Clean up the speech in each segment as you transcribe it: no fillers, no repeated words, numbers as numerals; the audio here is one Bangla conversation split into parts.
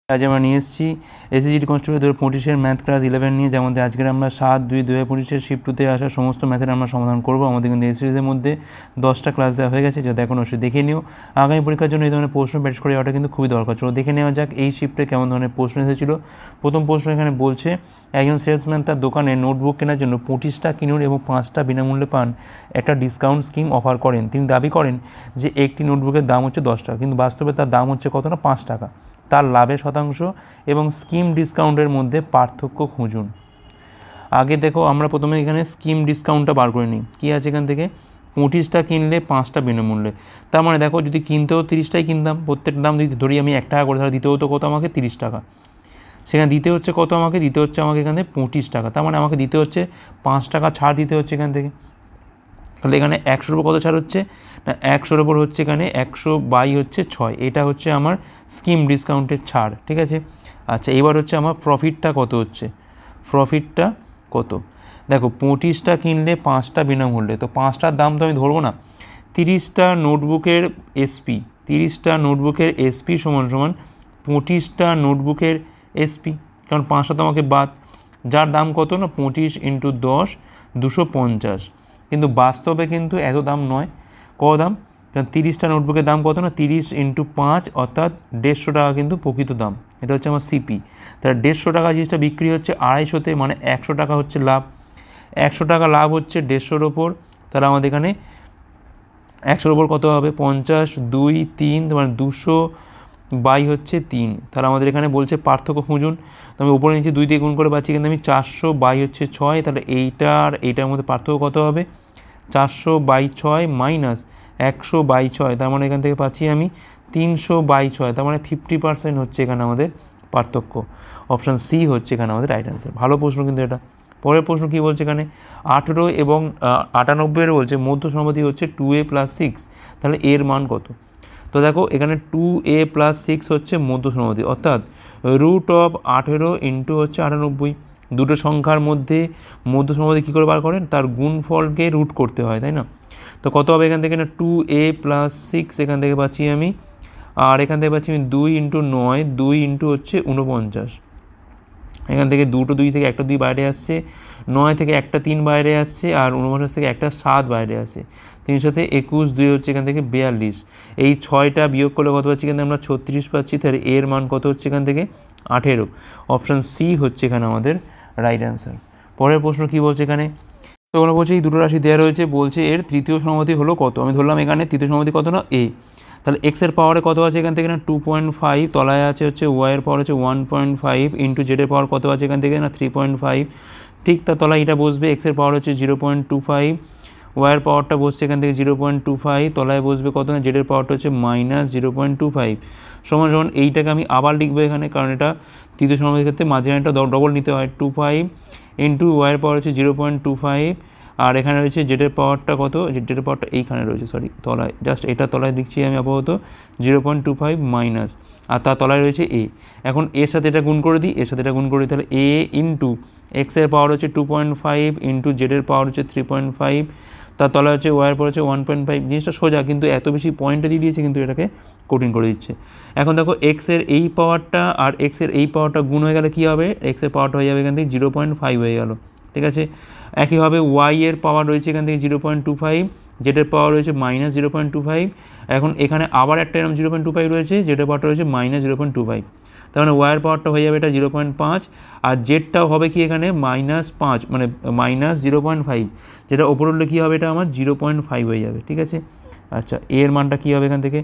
আজ আমরা নিয়ে এসেছি এসএসজি কনস্টেবল 2025-এর ম্যাথ ক্লাস 11 নিয়ে, যেমন আজকের আমরা 7/2/2025-এর শিফট 2-তে আসা সমস্ত ম্যাথের আমরা সমাধান করব। আমাদের কিন্তু এই সিরিজের মধ্যে 10টা ক্লাস দেওয়া হয়ে গেছে, যাতে এখন অবশ্যই দেখে নিও। আগামী পরীক্ষার জন্য এই ধরনের প্রশ্ন প্র্যাকটিস করে যাওয়াটা কিন্তু খুবই দরকার। চলো দেখে নেওয়া যাক এই শিফটে কেমন ধরনের প্রশ্ন এসেছিল। প্রথম প্রশ্ন এখানে বলছে, একজন সেলসম্যান তার দোকানে নোটবুক কেনার জন্য 25টা কিনুন এবং 5টা বিনামূল্যে পান একটা ডিসকাউন্ট স্কিম অফার করেন। তিনি দাবি করেন যে একটি নোটবুকের দাম হচ্ছে 10 টাকা, কিন্তু বাস্তবে তার দাম হচ্ছে কত না 5 টাকা। তার লাভের শতাংশ এবং স্কিম ডিসকাউন্টের মধ্যে পার্থক্য খুঁজুন। আগে দেখো আমরা প্রথমে এখানে স্কিম ডিসকাউন্টটা বার করে নিই। কী আছে এখান থেকে, 25টা কিনলে 5টা বিনামূল্যে। তার মানে দেখো যদি কিনতেও 30টাই কিনতাম, প্রত্যেকটা দাম যদি ধরি আমি 1 টাকা করে, তাহলে দিতে হতো কত আমাকে 30 টাকা। সেখানে দিতে হচ্ছে কত আমাকে, দিতে হচ্ছে আমাকে এখানে 25 টাকা। তার মানে আমাকে দিতে হচ্ছে 5 টাকা ছাড় দিতে হচ্ছে এখান থেকে। তাহলে এখানে 100-এর উপর কত ছাড় হচ্ছে না, 100-এর উপর হচ্ছে এখানে 100/6। এটা হচ্ছে আমার স্কিম ডিসকাউন্টের ছাড়, ঠিক আছে। আচ্ছা, এবার হচ্ছে আমার প্রফিটটা কত হচ্ছে, প্রফিটটা কত দেখো, 25টা কিনলে 5টা বিনামূল্যে, তো 5টার দাম তো আমি ধরবো না। 30টা নোটবুকের এসপি, 30টা নোটবুকের এসপি সমান সমান 25টা নোটবুকের এসপি, কারণ 5টা তো আমাকে বাদ, যার দাম কত না 25 × 10 250। কিন্তু বাস্তবে কিন্তু এত দাম নয়। কত দাম, কারণ 30টা নোটবুকের দাম কত না 30 × 5 অর্থাৎ 150 টাকা কিন্তু প্রকৃত দাম। এটা হচ্ছে আমার সিপি। তাহলে 150 টাকা জিনিসটা বিক্রি হচ্ছে 250-তে, মানে 100 টাকা হচ্ছে লাভ। 100 টাকা লাভ হচ্ছে 150-এর ওপর। তাহলে আমাদের এখানে 100-এর ওপর কত হবে, 50 2 3, মানে 200/3। তাহলে আমাদের এখানে বলছে পার্থক্য খুঁজুন। তো আমি উপরে নিচে 2 দিয়ে গুণ করে পাচ্ছি, কিন্তু আমি 400/6। তাহলে এইটা আর এইটার মধ্যে পার্থক্য কত হবে, 400/6 মাইনাস 100/6। তার মানে এখান থেকে পাচ্ছি আমি 300/6। তার মানে 50% হচ্ছে এখানে আমাদের পার্থক্য। অপশান সি হচ্ছে এখানে আমাদের রাইট অ্যান্সার। ভালো প্রশ্ন কিন্তু এটা। পরের প্রশ্ন কী বলছে এখানে, 18 এবং 98 বলছে মধ্য সমানুপাতিক হচ্ছে 2a + 6। তাহলে এর মান কত। তো দেখো এখানে 2a + 6 হচ্ছে মধ্য সমানুপাতিক, অর্থাৎ √18 × হচ্ছে 98। দুটো সংখ্যার মধ্যে মধ্য সমানুপাতিক কী করে বার করেন, তার গুণফলকে রুট করতে হয়, তাই না। তো কত হবে এখান থেকে না 2a + 6 এখান থেকে পাচ্ছি আমি, আর এখান থেকে পাচ্ছি আমি 2 × 9, 2 × হচ্ছে 49। এখান থেকে 2 থেকে একটা 2 বাইরে আসছে, 9 থেকে একটা 3 বাইরে আসছে, আর 49 থেকে একটা 7 বাইরে আসে। 3 সাথে 21, 2 হচ্ছে এখান থেকে 42। এই 6টা বিয়োগ করলে কত পাচ্ছি, এখানে আমরা 36 পাচ্ছি। তাহলে এর মান কত হচ্ছে এখান থেকে 18। অপশান সি হচ্ছে এখানে আমাদের রাইট অ্যান্সার। পরের প্রশ্ন কী বলছে এখানে, তো ওখানে বলছে এই দুটো রাশি দেওয়া রয়েছে, বলছে এর তৃতীয় সমানুপাতিক হলো কত। আমি ধরলাম এখানে তৃতীয় সমানুপাতিক কত না এ। তাহলে এক্সের পাওয়ারে কত আছে এখান থেকে না 2.5, তলায় আছে হচ্ছে ওয়াইয়ের পাওয়ার হচ্ছে 1.5 × জেডের পাওয়ার কত আছে এখান থেকে না 3.5। ঠিক তার তলায় এটা বসবে, এক্সের পাওয়ার হচ্ছে 0.25, ওয়াইয়ের পাওয়ারটা বসছে এখান থেকে 0.25, তলায় বসবে কত না জেডের পাওয়ারটা হচ্ছে -0.25 সমান সমান। এইটাকে আমি আবার লিখবো এখানে, কারণ এটা তৃতীয় সমানুপাতিকের ক্ষেত্রে মাঝখানেটা ডবল নিতে হয়। 25 × ওয়াইয়ের পাওয়ার হচ্ছে 0.25, আর এখানে রয়েছে জেডের পাওয়ারটা কত, জেডের পাওয়ারটা এইখানে রয়েছে, সরি তলায়, জাস্ট এটা তলায় লিখছি আমি আপাতত 0.25 মাইনাস, আর তার তলায় রয়েছে এ। এখন এর সাথে এটা গুণ করে দিই, এর সাথে এটা গুণ করে দিই, তাহলে এ × এক্সের পাওয়ার হচ্ছে 2.5 × জেডের পাওয়ার হচ্ছে 3.5, তার তলায় হচ্ছে ওয়াইয়ের পাওয়ার হচ্ছে 1.5। জিনিসটা সোজা, কিন্তু এত বেশি পয়েন্টে দিয়ে দিয়েছে, কিন্তু এটাকে কঠিন করে দিচ্ছে। এখন দেখো এক্সের এই পাওয়ারটা আর এক্সের এই পাওয়ারটা গুণ হয়ে গেলে কী হবে, এক্সের পাওয়ারটা হয়ে যাবে এখান থেকে 0.5 হয়ে গেল, ঠিক আছে। একইভাবে ওয়াই এর পাওয়ার রয়েছে এখান থেকে 0.25, জেডের পাওয়ার রয়েছে -0.25। এখন এখানে আবার একটা এরকম 0.25 রয়েছে, জেডের পাওয়ারটা রয়েছে -0.25। তার মানে ওয়াইয়ের পাওয়ারটা হয়ে যাবে এটা 0.5, আর জেডটাও হবে কি এখানে -5, মানে -0.5, যেটা ওপর উঠলে কী হবে এটা আমার 0.5 হয়ে যাবে, ঠিক আছে। আচ্ছা, এর মানটা কী হবে এখান থেকে,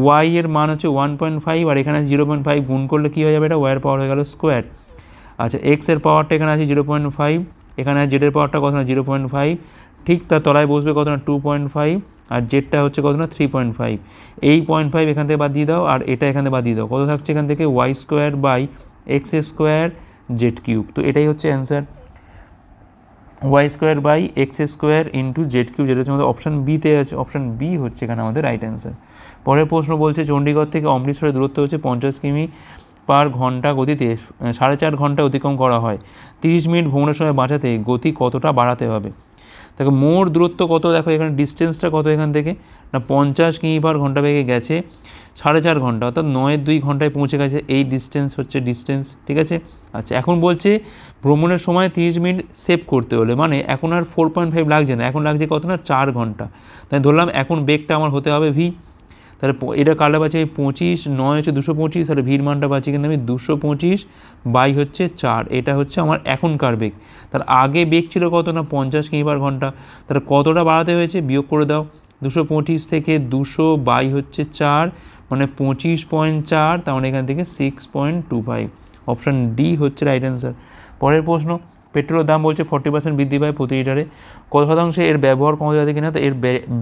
ওয়াই এর মান হচ্ছে 1.5, আর এখানে 0.5 গুণ করলে কী হয়ে যাবে, এটা ওয়াইয়ের পাওয়ার হয়ে গেল স্কোয়ার। আচ্ছা, এক্সের পাওয়ারটা এখানে আছে 0.5, এখানে জেডের পাওয়ারটা কত না 0.5, ঠিক তার তলায় বসবে কত না 2.5, আর জেডটা হচ্ছে কত না 3.5। এই 0.5 এখান থেকে বাদ দিয়ে দাও, আর এটা এখান থেকে বাদ দিয়ে দাও, কত থাকছে এখান থেকে y² / x²z³। তো এটাই হচ্ছে অ্যান্সার, y² / x² × z³, যেটা হচ্ছে আমাদের অপশান বিতে আছে। অপশান বি হচ্ছে এখানে আমাদের রাইট অ্যান্সার। পরের প্রশ্ন বলছে চণ্ডীগড় থেকে অমৃতসরের দূরত্ব হচ্ছে 50 কিমি/ঘন্টা গতিতে 4.5 ঘন্টা অতিক্রম করা হয়। 30 মিনিট ভ্রমণের সময় বাঁচাতে গতি কতটা বাড়াতে হবে। দেখো মোট দূরত্ব কত, দেখো এখানে ডিস্টেন্সটা কত এখান থেকে না 50 কিমি/ঘন্টা বেগে গেছে 4.5 ঘন্টা, অর্থাৎ 9-2 ঘন্টায় পৌঁছে গেছে। এই ডিস্টেন্স হচ্ছে ডিস্টেন্স, ঠিক আছে। আচ্ছা, এখন বলছে ভ্রমণের সময় 30 মিনিট সেভ করতে হলে, মানে এখন আর 4.5 লাগছে না, এখন লাগছে কত না 4 ঘন্টা। তাই ধরলাম এখন বেগটা আমার হতে হবে ভি, তাহলে এটা কাটা পাচ্ছি আমি 25, 9 হচ্ছে 225, তাহলে ভির মানটা পাচ্ছি কিন্তু আমি 225/4, এটা হচ্ছে আমার এখনকার বেগ। তার আগে বেগ ছিল কত না 50 কিমি/ঘন্টা, তাহলে কতটা বাড়াতে হয়েছে বিয়োগ করে দাও, 225 থেকে 200/4 মানে 25.4, তার মানে এখান থেকে 6.25। অপশান ডি হচ্ছে রাইট অ্যান্সার। পরের প্রশ্ন, পেট্রোলের দাম বলছে 40% বৃদ্ধি পায় প্রতি লিটারে, কত শতাংশে এর ব্যবহার কমে যাবে কিনা, তো এর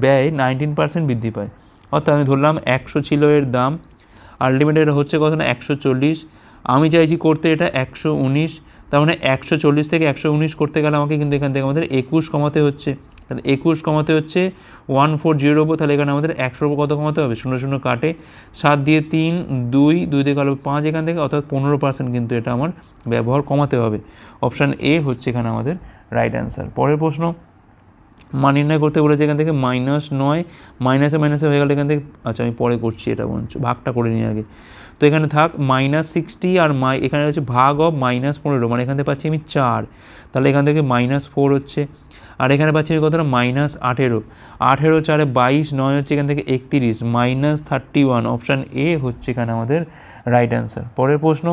ব্যয় 19% বৃদ্ধি পায়। অর্থাৎ আমি ধরলাম 100 ছিল এর দাম, আলটিমেট এটা হচ্ছে কত না 140, আমি চাইছি করতে এটা 119, তার মানে 140 থেকে 119 করতে গেলে আমাকে কিন্তু এখান থেকে আমাদের 21 কমাতে হচ্ছে। তাহলে 21 কমাতে হচ্ছে 140 ওপর, তাহলে এখানে আমাদের 100 ওপর কত কমাতে হবে, 0 কাটে, 7 দিয়ে 3, 2 দিয়ে গেল 5 এখান থেকে, অর্থাৎ 15% কিন্তু এটা আমার ব্যবহার কমাতে হবে। অপশান এ হচ্ছে এখানে আমাদের রাইট অ্যান্সার। পরের প্রশ্ন, মান নির্ণয় করতে বলেছে এখান থেকে -9, মাইনাসে হয়ে গেল এখান থেকে, আচ্ছা আমি পরে করছি, এটা বলছি ভাগটা করে নিই আগে। তো এখানে থাক -60 আর এখানে হচ্ছে ভাগ অফ -15, মানে এখান থেকে পাচ্ছি আমি 4, তাহলে এখান থেকে -4 হচ্ছে, আর এখানে পাচ্ছি আমি কতটা -18, 18 4 22, 9 হচ্ছে এখান থেকে 31, -31। অপশান এ হচ্ছে এখানে আমাদের রাইট অ্যান্সার। পরের প্রশ্ন,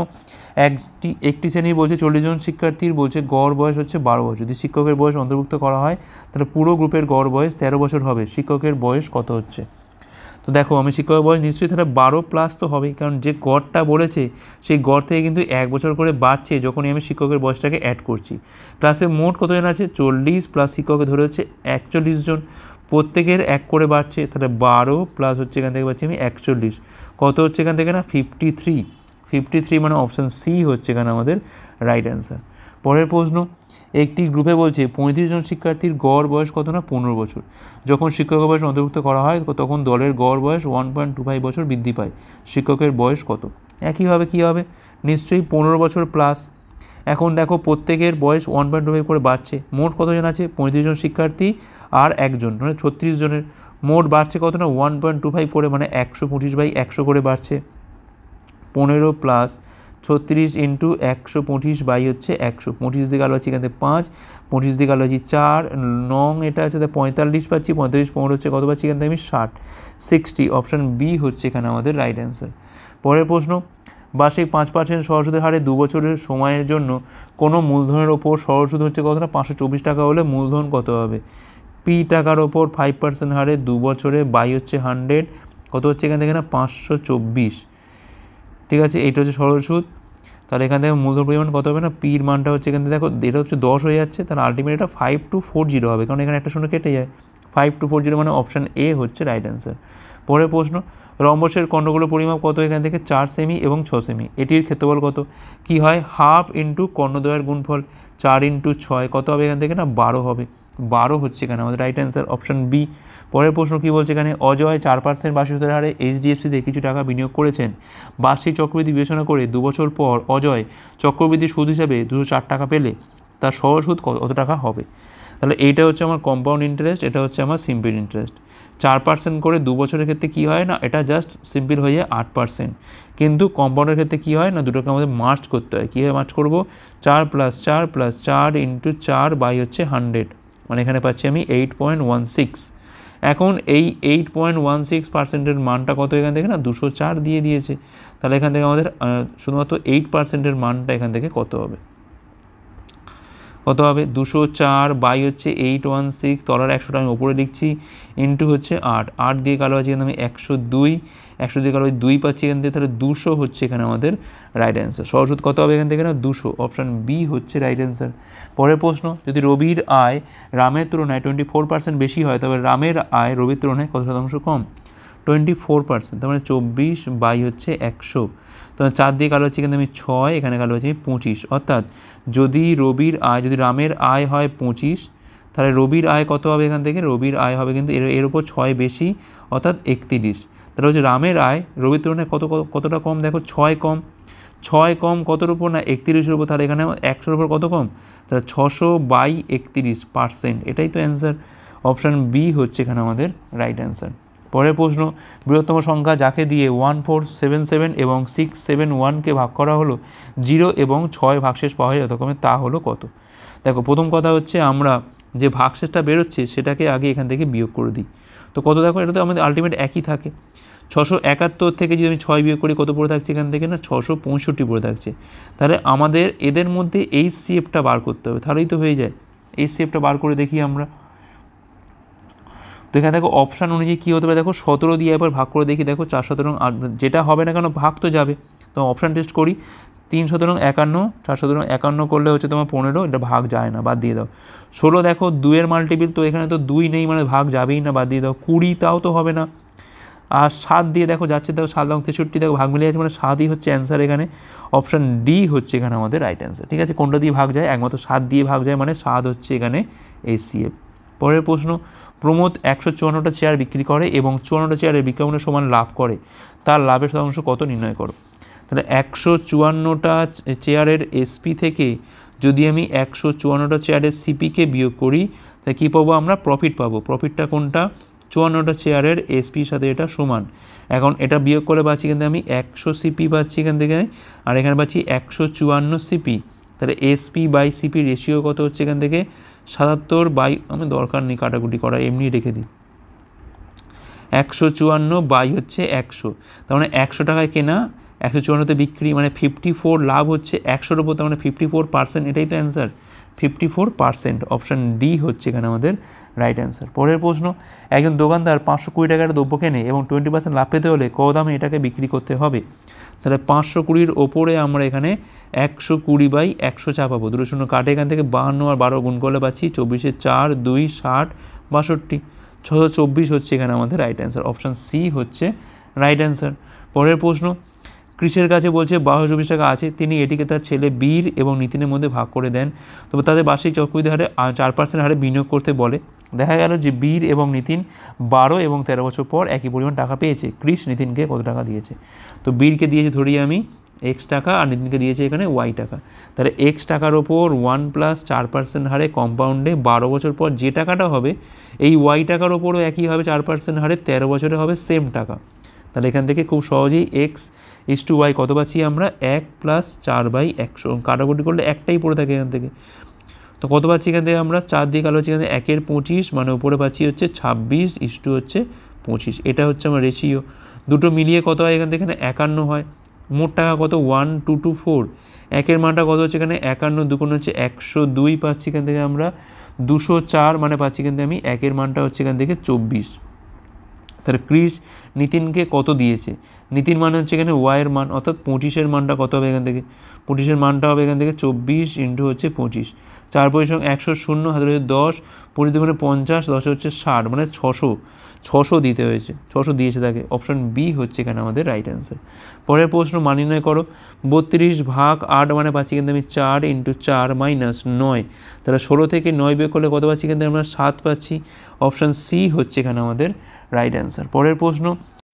একটি শ্রেণীর বলছে 40 জন শিক্ষার্থীর বলছে গড় বয়স হচ্ছে 12 বছর, যদি শিক্ষকের বয়স অন্তর্ভুক্ত করা হয় তাহলে পুরো গ্রুপের গড় বয়স 13 বছর হবে, শিক্ষকের বয়স কত হচ্ছে। তো দেখো আমি শিক্ষকের বয়স নিশ্চয়ই তাহলে 12+ তো হবেই, কারণ যে গড়টা বলেছে সেই গড় থেকে কিন্তু 1 বছর করে বাড়ছে যখনই আমি শিক্ষকের বয়সটাকে অ্যাড করছি। ক্লাসে মোট কতজন আছে 40, প্লাস শিক্ষকের ধরে হচ্ছে 41 জন, প্রত্যেকের 1 করে বাড়ছে, তাহলে 12 প্লাস হচ্ছে এখান থেকে পাচ্ছি আমি 41, কত হচ্ছে এখান থেকে না 53, মানে অপশান সি হচ্ছে এখানে আমাদের রাইট অ্যান্সার। পরের প্রশ্ন, একটি গ্রুপে বলছে 35 জন শিক্ষার্থীর গড় বয়স কত না 15 বছর, যখন শিক্ষকের বয়স অন্তর্ভুক্ত করা হয় তখন দলের গড় বয়স 1.25 বছর বৃদ্ধি পায়, শিক্ষকের বয়স কত। একইভাবে কী হবে, নিশ্চয়ই 15 বছর প্লাস, এখন দেখো প্রত্যেকের বয়স 1.25 করে বাড়ছে, মোট কতজন আছে 35 জন শিক্ষার্থী আর একজন, মানে 36 জনের, মোট বাড়ছে কত না 1.25 করে, মানে 125/100 করে বাড়ছে, 15 প্লাস 36 ইন্টু 125 হচ্ছে 100, 25 দিকে আলো আছে এখান থেকে 5, 25 দিকে আলো আছে 4, নং এটা হচ্ছে 45 পাচ্ছি, 45 15 হচ্ছে কত পাচ্ছি এখান থেকে আমি 60, অপশান বি হচ্ছে এখানে আমাদের রাইট অ্যান্সার। পরের প্রশ্ন, বার্ষিক 5% সহসুদের হারে 2 বছরের সময়ের জন্য কোনো মূলধনের ওপর সহসুদ হচ্ছে কত না 524 টাকা হলে মূলধন কত হবে, পি টাকার ওপর 5% হারে 2 বছরে বাই হচ্ছে 100, কত হচ্ছে এখান থেকে না 524, ঠিক আছে। এইটা হচ্ছে সরল সুদ, তাহলে এখান থেকে মূলধন পরিমাণ কত হবে না, পির মানটা হচ্ছে এখান থেকে দেখো এটা হচ্ছে 10 হয়ে যাচ্ছে, তাহলে আলটিমেট এটা 5240 হবে, কারণ এখানে একটা শূন্য কেটে যায়, 5240 মানে অপশান এ হচ্ছে রাইট অ্যান্সার। পরের প্রশ্ন, রম্বসের খণ্ডগুলোর পরিমাপ কত এখান থেকে 4 সেমি এবং 6 সেমি, এটির ক্ষেত্রফল কত, কি হয় হাফ ইন্টু কর্ণদ্বয়ের গুণফল, 4 ইন্টু 6 কত হবে এখান থেকে না 12 হবে, 12 হচ্ছে এখানে আমাদের রাইট অ্যান্সার, অপশান বি। পরের প্রশ্ন কী বলছে এখানে, অজয় 4% বার্ষিক সুদের হারে এইচডিএফসিতে কিছু টাকা বিনিয়োগ করেছেন, বার্ষিক চক্রবৃদ্ধি বিবেচনা করে 2 বছর পর অজয় চক্রবৃদ্ধি সুদ হিসাবে 204 টাকা পেলে তার সহজ সুদ কত টাকা হবে। তাহলে এইটা হচ্ছে আমার কম্পাউন্ড ইন্টারেস্ট, এটা হচ্ছে আমার সিম্পল ইন্টারেস্ট। 4% করে 2 বছরের ক্ষেত্রে কী হয় না, এটা জাস্ট সিম্পল হয়ে যায় 8%, কিন্তু কম্পাউন্ডের ক্ষেত্রে কী হয় না, দুটোকে আমাদের মার্চ করতে হয়। কীভাবে মার্চ করবো, 4 + 4 + 4 ইন্টু 4 বাই হচ্ছে 100, মানে এখানে পাচ্ছি আমি 8.16। এখন এই 8.16%-এর মানটা কত এখান থেকে না 204 দিয়ে দিয়েছে, তাহলে এখান থেকে আমাদের শুধুমাত্র 8%-এর মানটা এখান থেকে কত হবে, 204 বাই হচ্ছে 816, তলার 100টা আমি ওপরে লিখছি, ইন্টু হচ্ছে 8 দিয়ে কালো আছে এখানে আমি 102 দিয়ে কালো 2 পাচ্ছি এখান থেকে, তাহলে 200 হচ্ছে এখানে আমাদের রাইট অ্যান্সার। সহজ সুদ কত হবে এখান থেকে না 200, অপশান বি হচ্ছে রাইট অ্যান্সার। পরের প্রশ্ন, যদি রবির আয় রামের তুলনায় 24% বেশি হয় তবে রামের আয় রবির তুলনায় কত শতাংশ কম, 24%, তার মানে 24 বাই হচ্ছে 100, তাহলে 4 দিয়ে কালো হচ্ছে এখানে আমি 6, এখানে কালো হচ্ছে 25, অর্থাৎ যদি রামের আয় হয় 25, তাহলে রবির আয় কত হবে এখান থেকে, রবির আয় হবে কিন্তু এর উপর 6 বেশি, অর্থাৎ 31, তাহলে হচ্ছে রামের আয় রবির তুলনায় কতটা কম, দেখো 6 কম, 6 কম কতর উপর না 31-এর উপর, তাহলে এখানে 100-এর উপর কত কম, তাহলে 600/31%, এটাই তো অ্যান্সার। অপশান বি হচ্ছে এখানে আমাদের রাইট অ্যান্সার। পরের প্রশ্ন, বৃহত্তম সংখ্যা যাকে দিয়ে 1477 এবং 671কে ভাগ করা হলো 0 এবং 6 ভাগশেষ পাওয়া যায় যথাক্রমে, তা হলো কত। দেখো প্রথম কথা হচ্ছে আমরা যে ভাগশেষটা বেরোচ্ছে সেটাকে আগে এখান থেকে বিয়োগ করে দিই। তো কত দেখো, এটা তো আমাদের আলটিমেট একই থাকে। 671 থেকে যদি আমি 6 বিয়োগ করি কত পড়ে থাকছে এখান থেকে না 665 পড়ে থাকছে। তাহলে আমাদের এদের মধ্যে HCFটা বার করতে হবে, তাহলেই তো হয়ে যায়। HCFটা বার করে দেখি আমরা। তো এখানে দেখো অপশান অনুযায়ী কী হতে পারে, দেখো 17 দিয়ে এবার ভাগ করে দেখি, দেখো 4 17 যেটা হবে না কেন ভাগ তো যাবে। তো অপশান টেস্ট করি, 3 17 51, 4 17 51 করলে হচ্ছে তোমার 15, এটা ভাগ যায় না, বাদ দিয়ে দাও। 16 দেখো 2-এর মাল্টিপিল, তো এখানে তো 2 নেই মানে ভাগ যাবেই না, বাদ দিয়ে দাও। 20 তাও তো হবে না। আর 7 দিয়ে দেখো যাচ্ছে, দেখো 7 এবং 63 দেখো ভাগ মিলে যাচ্ছে, মানে 7ই হচ্ছে অ্যান্সার এখানে। অপশান ডি হচ্ছে এখানে আমাদের রাইট অ্যান্সার। ঠিক আছে, কোনটা দিয়ে ভাগ যায়, একমাত্র 7 দিয়ে ভাগ যায়, মানে 7 হচ্ছে এখানে HCF। পরের প্রশ্ন, প্রমোদ 154টা চেয়ার বিক্রি করে এবং 54টা চেয়ারের বিজ্ঞাপনের সমান লাভ করে, তার লাভের শতাংশ কত নির্ণয় করো। তাহলে 154টা চেয়ারের SP থেকে যদি আমি 154টা চেয়ারের CPকে বিয়োগ করি, তাহলে কী পাবো আমরা, প্রফিট পাবো। প্রফিটটা কোনটা, 54টা চেয়ারের SPর সাথে এটা সমান। এখন এটা বিয়োগ করে পাচ্ছি কিন্তু আমি 100 CP পাচ্ছি এখান থেকে, আর এখানে পাচ্ছি 154 CP। তাহলে SP/CP রেশিও কত হচ্ছে এখান থেকে 77 আমি দরকার নেই কাটাকুটি করা, এমনি রেখে দিই। 154 হচ্ছে 100, তার মানে 100 টাকায় কেনা, 154তে বিক্রি, মানে 54 লাভ হচ্ছে 100-র উপর, তার মানে 54%, এটাই তো অ্যান্সার, 54%। অপশান ডি হচ্ছে এখানে আমাদের রাইট অ্যান্সার। পরের প্রশ্ন, একজন দোকানদার 520 টাকার দ্রব্য কেনে এবং 20% লাভ পেতে হলে ক দামে এটাকে বিক্রি করতে হবে। তাহলে 520-র ওপরে আমরা এখানে 120/100 চাপাবো, 2 শূন্য কাটে এখান থেকে 52 আর 12 গুণ করলে পাচ্ছি 24-এ 4 2 60 62, 624 হচ্ছে এখানে আমাদের রাইট অ্যান্সার। অপশান সি হচ্ছে রাইট অ্যান্সার। পরের প্রশ্ন, কৃষের কাছে বলছে 1224 টাকা আছে, তিনি এটিকে তার ছেলে বীর এবং নিতিনের মধ্যে ভাগ করে দেন, তবে তাদের বার্ষিক চক্রবৃদ্ধি হারে 4% হারে বিনিয়োগ করতে বলে। দেখা গেল যে বীর এবং নিতিন 12 এবং 13 বছর পর একই পরিমাণ টাকা পেয়েছে, কৃষ নিতিনকে কত টাকা দিয়েছে। তো বীরকে দিয়েছে ধরি আমি X টাকা, আর নিতিনকে দিয়েছে এখানে Y টাকা। তাহলে X টাকার ওপর 1 + 4% হারে কম্পাউন্ডে 12 বছর পর যে টাকাটা হবে, এই Y টাকার ওপরও একই হবে 4% হারে 13 বছরে হবে সেম টাকা। তাহলে এখান থেকে খুব সহজেই X/Y কত পাচ্ছি আমরা, 1 + 4/100, কাটাকুটি করলে একটাই পড়ে থাকে এখান থেকে। তো কত পাচ্ছি এখান থেকে আমরা, 4 দিয়ে কালো হচ্ছে এখান থেকে 1-এর 25, মানে উপরে পাচ্ছি হচ্ছে 26/25, এটা হচ্ছে আমার রেশিও। দুটো মিলিয়ে কত হয় এখান থেকে, এখানে 51 হয়। মোট টাকা কত, 1224। একের মানটা কত হচ্ছে এখানে 51, দুগুণ হচ্ছে 102 পাচ্ছি এখান থেকে আমরা, 204 মানে পাচ্ছি এখান থেকে আমি, একের মানটা হচ্ছে এখান থেকে 24। তাহলে কৃষ নিতিনকে কত দিয়েছে, নিতিন মানে হচ্ছে এখানে ওয়াইয়ের মান, অর্থাৎ 25-এর মানটা কত হবে এখান থেকে, 25-এর মানটা হবে এখান থেকে 24 × হচ্ছে 25, 4 পরিসং 100 শূন্য হাতে হচ্ছে 10, 25 দুগুণে 50, 10 হচ্ছে 60, মানে 600 দিতে হয়েছে, 600 দিয়েছে তাকে। অপশান বি হচ্ছে এখানে আমাদের রাইট অ্যান্সার। পরের প্রশ্ন, মান নির্ণয় করো। 32/8 মানে পাচ্ছি কিন্তু আমি 4 × 4 - 9, তাহলে 16 থেকে 9 বিয়োগ করলে কত পাচ্ছি কিন্তু আমরা 7 পাচ্ছি। অপশান সি হচ্ছে এখানে আমাদের রাইট অ্যান্সার। পরের প্রশ্ন,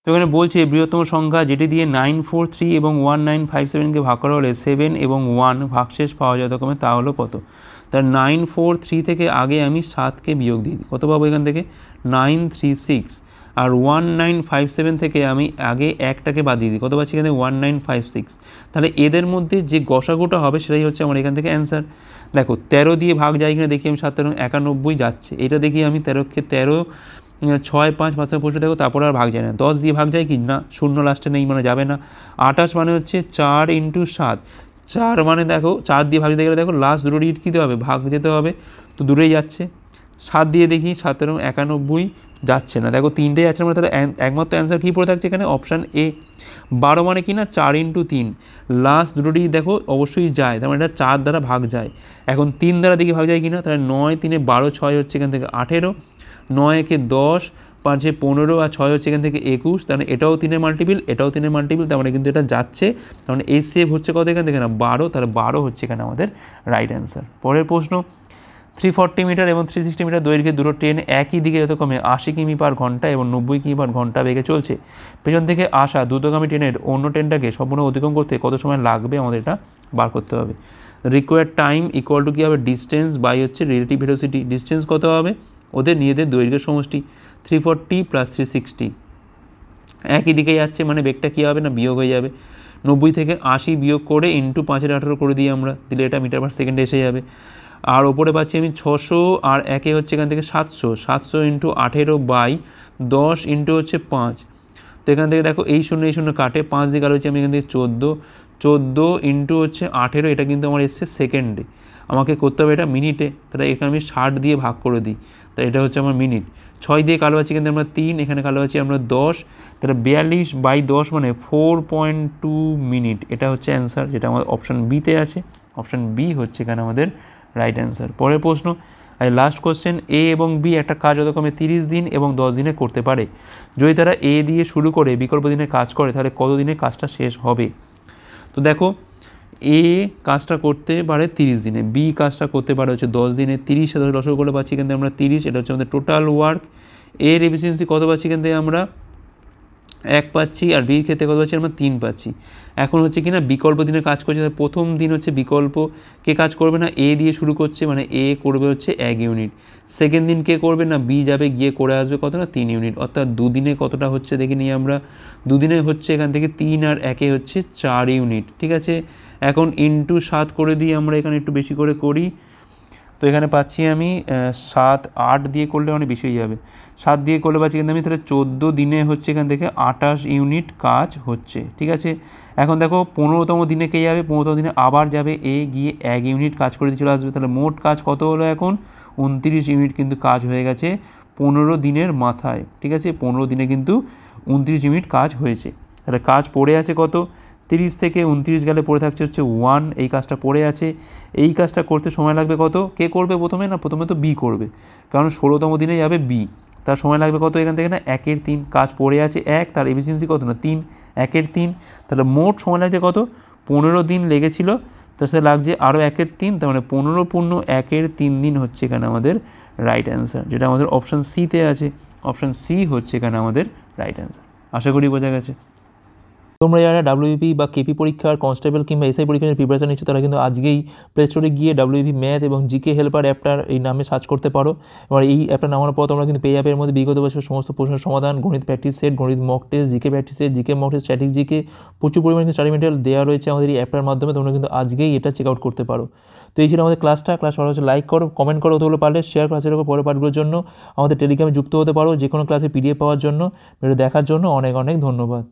তো এখানে বলছে বৃহত্তম সংখ্যা যেটি দিয়ে 943 এবং 1957কে ভাগ করা হলে 7 এবং 1 ভাগশেষ পাওয়া যায় যথাক্রমে, তা হলো কত। তার 943 থেকে আগে আমি 7কে বিয়োগ দিই, কত পাবো এখান থেকে 936, আর 1957 থেকে আমি আগে একটাকে বাদ দিয়ে দিই, কত পাচ্ছি এখানে 1956। তাহলে এদের মধ্যে যে গসাগুটা হবে সেটাই হচ্ছে আমার এখান থেকে অ্যান্সার। দেখো 13 দিয়ে ভাগ যায় কিনা দেখি আমি, 7 13 91 যাচ্ছে, এটা দেখি আমি 13কে 13 6 5 5 পয়সা দেখো, তারপরে আর ভাগ যায় না। 10 দিয়ে ভাগ যায় কি না, শূন্য লাস্টে নেই মানে যাবে না। 28 মানে হচ্ছে 4 × 7, 4 মানে দেখো 4 দিয়ে ভাগ দিতে গেলে দেখো লাস্ট দুটো ডিজিট কী দিতে হবে, ভাগ যেতে হবে, তো দূরেই যাচ্ছে। 7 দিয়ে দেখি, 7 13 91 যাচ্ছে না, দেখো 3টেই যাচ্ছে, মানে তাহলে একমাত্র অ্যান্সার কী পড়ে থাকছে এখানে, অপশান এ। 12 মানে কি না 4 × 3, লাস্ট দুটো ডিজিট দেখো অবশ্যই যায়, তার মানে এটা 4 দ্বারা ভাগ যায়। এখন 3 দ্বারা দেখি ভাগ যায় কি না, তাহলে 9 3 12 6 হচ্ছে এখান থেকে 18, 9 একে 10, 5 15, আর 6 হচ্ছে এখান থেকে 21, তার মানে এটাও 3-এর মাল্টিপিল, এটাও 3-এর মাল্টিপিল, তার মানে কিন্তু এটা যাচ্ছে, তার মানে এই সেভ হচ্ছে কত এখান থেকে না 12, তাহলে 12 হচ্ছে এখানে আমাদের রাইট অ্যান্সার। পরের প্রশ্ন, 340 মিটার এবং 360 মিটার দৈর্ঘ্যে দুটো ট্রেন একই দিকে যথাক্রমে 80 কিমি পার ঘন্টা এবং 90 কিমি পার ঘন্টা বেগে চলছে। পেছন থেকে আসা দ্রুতগামী ট্রেনের অন্য ট্রেনটাকে সম্পূর্ণ অতিক্রম করতে কত সময় লাগবে আমাদের এটা বার করতে হবে। রিকোয়ার্ড টাইম ইকুয়াল টু কী হবে, ডিস্টেন্স বাই হচ্ছে রিলেটিভ ভেলোসিটি। ডিস্টেন্স কত হবে, ওদের নিজেদের দৈর্ঘ্যের সমষ্টি। 340 প্লাস 360 একই দিকে যাচ্ছে মানে বেগটা কী হবে না, বিয়োগ হয়ে যাবে। 90 থেকে 80 বিয়োগ করে ইন্টু 5/18 করে দিই আমরা, দিলে এটা মিটার পার সেকেন্ডে এসে যাবে। আর ওপরে পাচ্ছি আমি 600, আর একে হচ্ছে এখান থেকে 700, 700 ইন্টু 18 বাই 10 ইন্টু হচ্ছে 5। তো এখান থেকে দেখো এই শূন্য কাটে, 5 দিয়ে কালো হচ্ছে আমি এখান থেকে 14 ইন্টু হচ্ছে 18, এটা কিন্তু আমার এসছে সেকেন্ডে, আমাকে করতে হবে এটা মিনিটে, তাহলে এখানে আমি 60 দিয়ে ভাগ করে দিই, তাহলে এটা হচ্ছে আমার মিনিট। 6 দিয়ে কালো পাচ্ছি কিন্তু আমরা 3, এখানে কালো পাচ্ছি আমরা 10, তাহলে 42/10 মানে 4.2 মিনিট। এটা হচ্ছে অ্যান্সার, যেটা আমাদের অপশান বিতে আছে। অপশান বি হচ্ছে এখানে আমাদের রাইট অ্যান্সার। পরের প্রশ্ন, লাস্ট কোশ্চেন, এ এবং বি একটা কাজ যথাক্রমে 30 দিন এবং 10 দিনে করতে পারে। যদি তারা এ দিয়ে শুরু করে বিকল্প দিনে কাজ করে তাহলে কত দিনে কাজটা শেষ হবে। তো দেখো, এ কাজটা করতে পারে 30 দিনে, বি কাজটা করতে পারে হচ্ছে 10 দিনে। 30 লসগু করে পাচ্ছি কিন্তু আমরা 30, এটা হচ্ছে আমাদের টোটাল ওয়ার্ক। এর এফিসিয়েন্সি কত পাচ্ছি কিন্তু আমরা 1 পাচ্ছি, আর বির ক্ষেত্রে কত পাচ্ছি আমরা 3 পাচ্ছি। এখন হচ্ছে কি না বিকল্প দিনে কাজ করছে, প্রথম দিন হচ্ছে বিকল্প কে কাজ করবে না, এ দিয়ে শুরু করছে মানে এ করবে হচ্ছে 1 ইউনিট। সেকেন্ড দিন কে করবে না, বি যাবে গিয়ে করে আসবে কত না 3 ইউনিট, অর্থাৎ দুদিনে কতটা হচ্ছে দেখে নিই আমরা। দুদিনে হচ্ছে এখান থেকে 3 আর 1 হচ্ছে 4 ইউনিট, ঠিক আছে। এখন ইন্টু 7 করে দিই আমরা, এখানে একটু বেশি করে করি। তো এখানে পাচ্ছি আমি 7, 8 দিয়ে করলে অনেক বেশি হয়ে যাবে। 7 দিয়ে করলে পাচ্ছি কিন্তু আমি তাহলে 14 দিনে হচ্ছে এখান থেকে 28 ইউনিট কাজ হচ্ছে, ঠিক আছে। এখন দেখো 15তম দিনে কে যাবে, 15তম দিনে আবার যাবে এ, গিয়ে 1 ইউনিট কাজ করে দিয়ে চলে আসবে। তাহলে মোট কাজ কত হলো এখন, 29 ইউনিট কিন্তু কাজ হয়ে গেছে 15 দিনের মাথায়, ঠিক আছে। 15 দিনে কিন্তু 29 ইউনিট কাজ হয়েছে। তাহলে কাজ পড়ে আছে কত, 30 থেকে 29 গেলে পড়ে থাকছে হচ্ছে 1, এই কাজটা পড়ে আছে। এই কাজটা করতে সময় লাগবে কত, কে করবে প্রথমে না, প্রথমে তো বি করবে, কারণ 16তম দিনে যাবে বি, তার সময় লাগবে কত এখান থেকে না 1/3, কাজ পড়ে আছে 1, তার এফিসিয়েন্সি কত না 3, 1/3, তাহলে মোট সময় লাগছে কত 15 দিন লেগেছিল, তার সাথে লাগছে আরও 1/3, তার মানে 15 পূর্ণ 1/3 দিন হচ্ছে এখানে আমাদের রাইট অ্যান্সার, যেটা আমাদের অপশান সিতে আছে। অপশান সি হচ্ছে এখানে আমাদের রাইট অ্যান্সার। আশা করি বোঝা গেছে। তোমরা যারা ডাব্লিউপি বা কেপি পরীক্ষার, কনস্টেবল কিংবা এসআই পরীক্ষার প্রিপারেশন নিচ্ছ তারা কিন্তু আজকেই প্লে স্টোরে গিয়ে ডাব্লিউপি ম্যাথ এবং জিকে হেল্পার অ্যাপটার এই নামে সার্চ করতে পারো। এবার এই অ্যাপটা নামানোর পর তোমরা কিন্তু পেয়ে যাবে এর মধ্যে বিগত বছর সমস্ত প্রশ্নের সমাধান, গণিত প্র্যাকটিস সেট, গণিত mock test, GK practice set, GK mock test, static GK, প্রচুর পরিমাণে স্টাডি মেটেরিয়াল দেওয়া রয়েছে আমাদের এই অ্যাপটার মাধ্যমে। তোমরা কিন্তু আজকেই এটা চেক আউট করতে পারো। তো এই ছিল আমাদের ক্লাস ভালো হচ্ছে লাইক করো, কমেন্ট করো, তোগুলো পারলে শেয়ার ক্লাসের উপর পরের পার্টগুলোর জন্য আমাদের টেলিগ্রামে যুক্ত হতে পারো যে কোনো ক্লাসে পিডিএফ পাওয়ার জন্য। ভিডিও দেখার জন্য অনেক অনেক ধন্যবাদ।